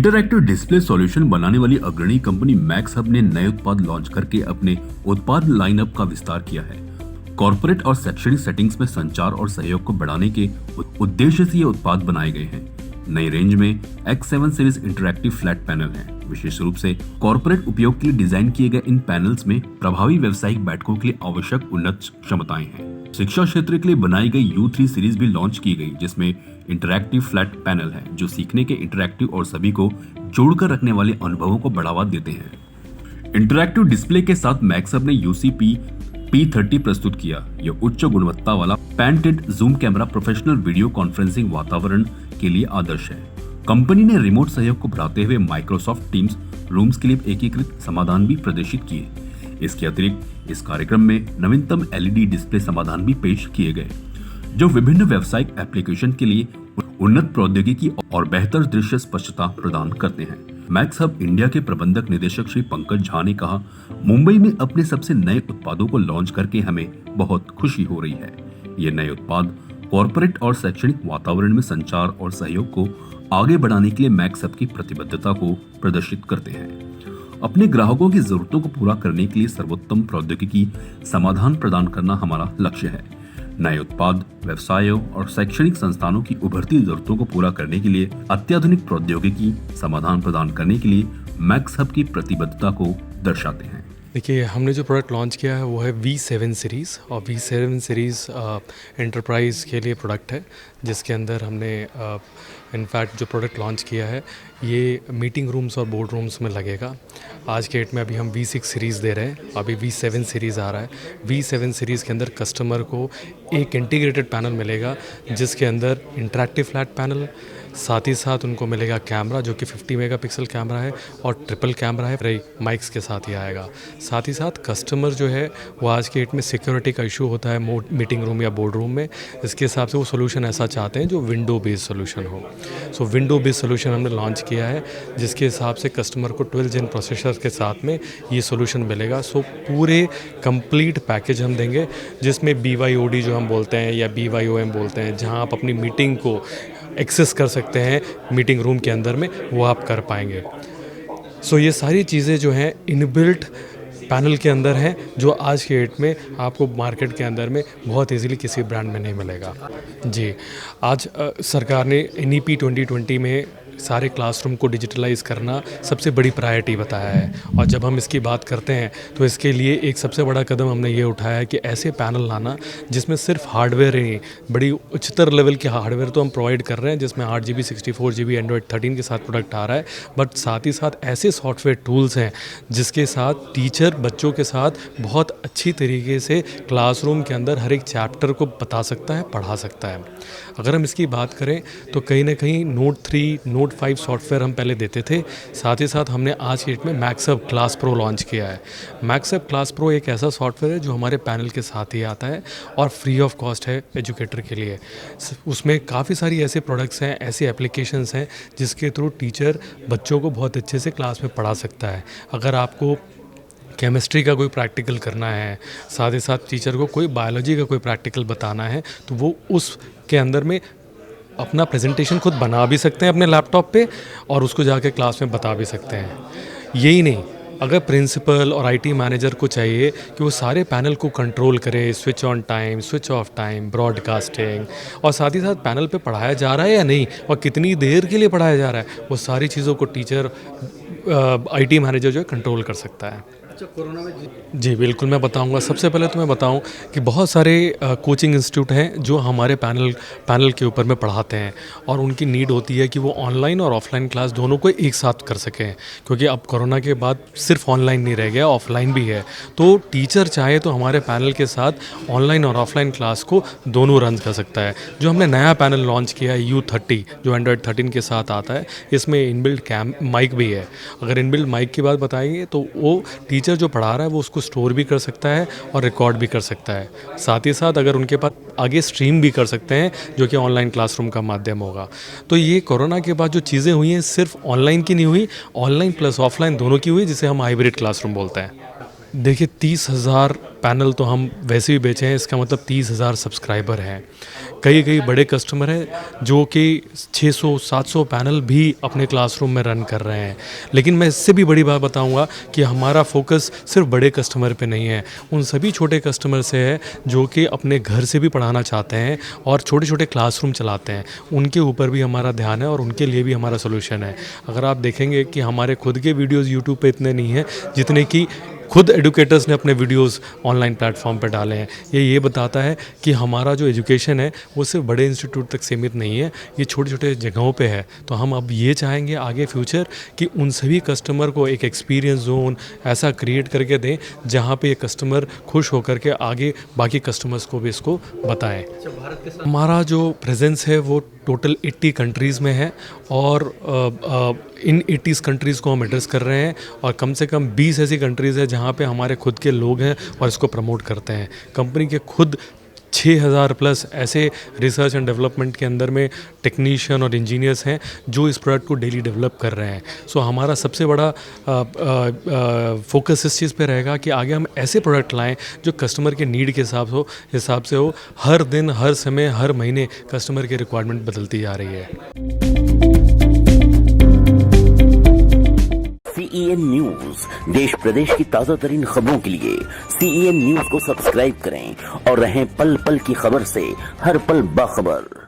Interactive display solution बनाने वाली अग्रणी कंपनी मैक्स हब ने नए उत्पाद लॉन्च करके अपने उत्पाद लाइनअप का विस्तार किया है। कॉर्पोरेट और शैक्षणिक सेटिंग्स में संचार और सहयोग को बढ़ाने के उद्देश्य से ये उत्पाद बनाए गए हैं। नई रेंज में X7 series interactive flat panel हैं। विशेष रूप से कॉर्पोरेट उपयोग के लिए डिजाइन किए गए इन पैनल्स में प्रभावी व्यावसायिक बैठकों के लिए आवश्यक उन्नत क्षमताएं हैं। शिक्षा क्षेत्र के लिए बनाई गई U3 सीरीज भी लॉन्च की गई, जिसमें इंटरैक्टिव फ्लैट पैनल है जो सीखने के इंटरैक्टिव और सभी को जोड़कर रखने वाले अनुभवों को बढ़ावा देते हैं। इंटरैक्टिव डिस्प्ले के साथ मैक्स हब ने UCP P30 प्रस्तुत किया। यह उच्च गुणवत्ता वाला पैंटेड zoom camera professional video conferencing वातावरण के लिए आदर्श है। कंपनी ने रिमोट सहयोग को बढ़ाते हुए माइक्रोसॉफ्ट टीम्स रूम्स के लिए एकीकृत समाधान भी प्रदर्शित किए। इसके अतिरिक्त इस कार्यक्रम में नवीनतम LED डिस्प्ले समाधान भी पेश किए गए, जो विभिन्न व्यावसायिक एप्लीकेशन के लिए उन्नत प्रौद्योगिकी और बेहतर दृश्य स्पष्टता प्रदान करते हैं। मैक्स हब इंडिया के प्रबंधक निदेशक श्री पंकज झा ने कहा, मुंबई में अपने सबसे नए उत्पादों को लॉन्च करके हमें बहुत खुशी हो रही है। ये नए उत्पाद कॉर्पोरेट और शैक्षणिक वातावरण में संचार और सहयोग को आगे बढ़ाने के लिए मैक्स हब की प्रतिबद्धता को प्रदर्शित करते हैं। अपने ग्राहकों की जरूरतों को पूरा करने के लिए सर्वोत्तम प्रौद्योगिकी समाधान प्रदान करना हमारा लक्ष्य है। नए उत्पाद व्यवसायों और शैक्षणिक संस्थानों की उभरती जरूरतों को पूरा करने के लिए अत्याधुनिक प्रौद्योगिकी समाधान प्रदान करने के लिए मैक्स हब की प्रतिबद्धता को दर्शाते हैं। देखिए, हमने जो प्रोडक्ट लॉन्च किया है वो है V7 सीरीज़, और V7 सीरीज़ एंटरप्राइज़ के लिए प्रोडक्ट है, जिसके अंदर हमने इनफैक्ट जो प्रोडक्ट लॉन्च किया है ये मीटिंग रूम्स और बोर्ड रूम्स में लगेगा। आज के डेट में अभी हम V6 सीरीज़ दे रहे हैं, अभी V7 सीरीज़ आ रहा है। V7 सीरीज़ के अंदर कस्टमर को एक इंटीग्रेटेड पैनल मिलेगा, जिसके अंदर इंटरैक्टिव फ्लैट पैनल, साथ ही साथ उनको मिलेगा कैमरा जो कि 50 मेगापिक्सल कैमरा है और ट्रिपल कैमरा है, माइक्स के साथ ही आएगा। साथ ही साथ कस्टमर जो है वो आज के डेट में सिक्योरिटी का इशू होता है मीटिंग रूम या बोर्ड रूम में, इसके हिसाब से वो सोल्यूशन ऐसा चाहते हैं जो विंडो बेस्ड सोल्यूशन हो। सो विंडो बेस्ड सोल्यूशन हमने लॉन्च किया है, जिसके हिसाब से कस्टमर को 12 जेन प्रोसेसर के साथ में ये सोल्यूशन मिलेगा। सो पूरे कंप्लीट पैकेज हम देंगे, जिसमें BYOD जो हम बोलते हैं या BYOM बोलते हैं, जहाँ आप अपनी मीटिंग को एक्सेस कर सकते हैं मीटिंग रूम के अंदर में, वो आप कर पाएंगे। सो ये सारी चीज़ें जो हैं इनबिल्ट पैनल के अंदर हैं, जो आज के डेट में आपको मार्केट के अंदर में बहुत इजीली किसी ब्रांड में नहीं मिलेगा। जी, आज सरकार ने NEP 2020 में सारे क्लासरूम को डिजिटलाइज करना सबसे बड़ी प्रायोरिटी बताया है, और जब हम इसकी बात करते हैं तो इसके लिए एक सबसे बड़ा कदम हमने ये उठाया है कि ऐसे पैनल लाना जिसमें सिर्फ हार्डवेयर ही, बड़ी उच्चतर लेवल के हार्डवेयर तो हम प्रोवाइड कर रहे हैं, जिसमें 8GB 64GB एंड्रॉयड 13 के साथ प्रोडक्ट आ रहा है, बट साथ ही साथ ऐसे सॉफ्टवेयर टूल्स हैं जिसके साथ टीचर बच्चों के साथ बहुत अच्छी तरीके से क्लासरूम के अंदर हर एक चैप्टर को बता सकता है, पढ़ा सकता है। अगर हम इसकी बात करें तो कहीं ना कहीं Note 3, Note 5 सॉफ्टवेयर हम पहले देते थे। साथ ही साथ हमने आज की डेट में max hub class pro launch किया है। मैक्स हब क्लास प्रो एक ऐसा सॉफ्टवेयर है जो हमारे पैनल के साथ ही आता है और फ्री ऑफ कॉस्ट है एजुकेटर के लिए। उसमें काफ़ी सारी ऐसे प्रोडक्ट्स हैं, ऐसी एप्लीकेशंस हैं जिसके थ्रू टीचर बच्चों को बहुत अच्छे से क्लास में पढ़ा सकता है। अगर आपको केमिस्ट्री का कोई प्रैक्टिकल करना है, साथ ही साथ टीचर को कोई बायोलॉजी का कोई प्रैक्टिकल बताना है, तो वो उसके अंदर में अपना प्रेजेंटेशन खुद बना भी सकते हैं अपने लैपटॉप पे और उसको जाके क्लास में बता भी सकते हैं। यही नहीं, अगर प्रिंसिपल और IT मैनेजर को चाहिए कि वो सारे पैनल को कंट्रोल करे, switch on time, switch off time, broadcasting, और साथ ही साथ पैनल पे पढ़ाया जा रहा है या नहीं और कितनी देर के लिए पढ़ाया जा रहा है, वो सारी चीज़ों को टीचर IT मैनेजर जो है कंट्रोल कर सकता है। अच्छा, कोरोना में जी बिल्कुल, मैं बताऊंगा। सबसे पहले तो मैं बताऊं कि बहुत सारे कोचिंग इंस्टीट्यूट हैं जो हमारे पैनल के ऊपर में पढ़ाते हैं, और उनकी नीड होती है कि वो ऑनलाइन और ऑफलाइन क्लास दोनों को एक साथ कर सकें, क्योंकि अब कोरोना के बाद सिर्फ ऑनलाइन नहीं रह गया, ऑफलाइन भी है। तो टीचर चाहे तो हमारे पैनल के साथ ऑनलाइन और ऑफलाइन क्लास को दोनों रन कर सकता है। जो हमने नया पैनल लॉन्च किया है U30, जो एंड्रॉयड 13 के साथ आता है, इसमें इनबिल्ट माइक भी है। अगर इनबिल्ट माइक की बात बताएंगे तो वो टीचर जो पढ़ा रहा है वो उसको स्टोर भी कर सकता है और रिकॉर्ड भी कर सकता है। साथ ही साथ अगर उनके पास आगे स्ट्रीम भी कर सकते हैं, जो कि ऑनलाइन क्लासरूम का माध्यम होगा। तो ये कोरोना के बाद जो चीज़ें हुई हैं सिर्फ ऑनलाइन की नहीं हुई, ऑनलाइन प्लस ऑफलाइन दोनों की हुई, जिसे हम हाइब्रिड क्लासरूम बोलते हैं। देखिए 30,000 पैनल तो हम वैसे भी बेचे हैं, इसका मतलब 30,000 सब्सक्राइबर हैं। कई कई बड़े कस्टमर हैं जो कि 600-700 पैनल भी अपने क्लासरूम में रन कर रहे हैं। लेकिन मैं इससे भी बड़ी बात बताऊंगा कि हमारा फोकस सिर्फ बड़े कस्टमर पे नहीं है, उन सभी छोटे कस्टमर से है जो कि अपने घर से भी पढ़ाना चाहते हैं और छोटे छोटे क्लासरूम चलाते हैं। उनके ऊपर भी हमारा ध्यान है और उनके लिए भी हमारा सोल्यूशन है। अगर आप देखेंगे कि हमारे खुद के वीडियोज़ यूट्यूब पे इतने नहीं हैं जितने कि खुद एडुकेटर्स ने अपने वीडियोस ऑनलाइन प्लेटफॉर्म पर डाले हैं। ये बताता है कि हमारा जो एजुकेशन है वो सिर्फ बड़े इंस्टीट्यूट तक सीमित नहीं है, ये छोटे छोटे जगहों पे है। तो हम अब ये चाहेंगे आगे फ्यूचर कि उन सभी कस्टमर को एक एक्सपीरियंस जोन ऐसा क्रिएट करके दें जहाँ पे ये कस्टमर खुश होकर के आगे बाकी कस्टमर्स को भी इसको बताएं। हमारा जो प्रेजेंस है वो टोटल 80 कंट्रीज़ में है और इन 80 कंट्रीज़ को हम एड्रेस कर रहे हैं और कम से कम 20 ऐसी कंट्रीज़ है जहाँ पे हमारे खुद के लोग हैं और इसको प्रमोट करते हैं। कंपनी के खुद 6,000 प्लस ऐसे रिसर्च एंड डेवलपमेंट के अंदर में टेक्नीशियन और इंजीनियर्स हैं जो इस प्रोडक्ट को डेली डेवलप कर रहे हैं। सो हमारा सबसे बड़ा फोकस इस चीज़ पे रहेगा कि आगे हम ऐसे प्रोडक्ट लाएं जो कस्टमर के नीड के हिसाब से हो। हर दिन, हर समय, हर महीने कस्टमर की रिक्वायरमेंट बदलती जा रही है। CEN न्यूज देश प्रदेश की ताजा तरीन खबरों के लिए CEN न्यूज को सब्सक्राइब करें और रहें पल पल की खबर से हर पल बाखबर।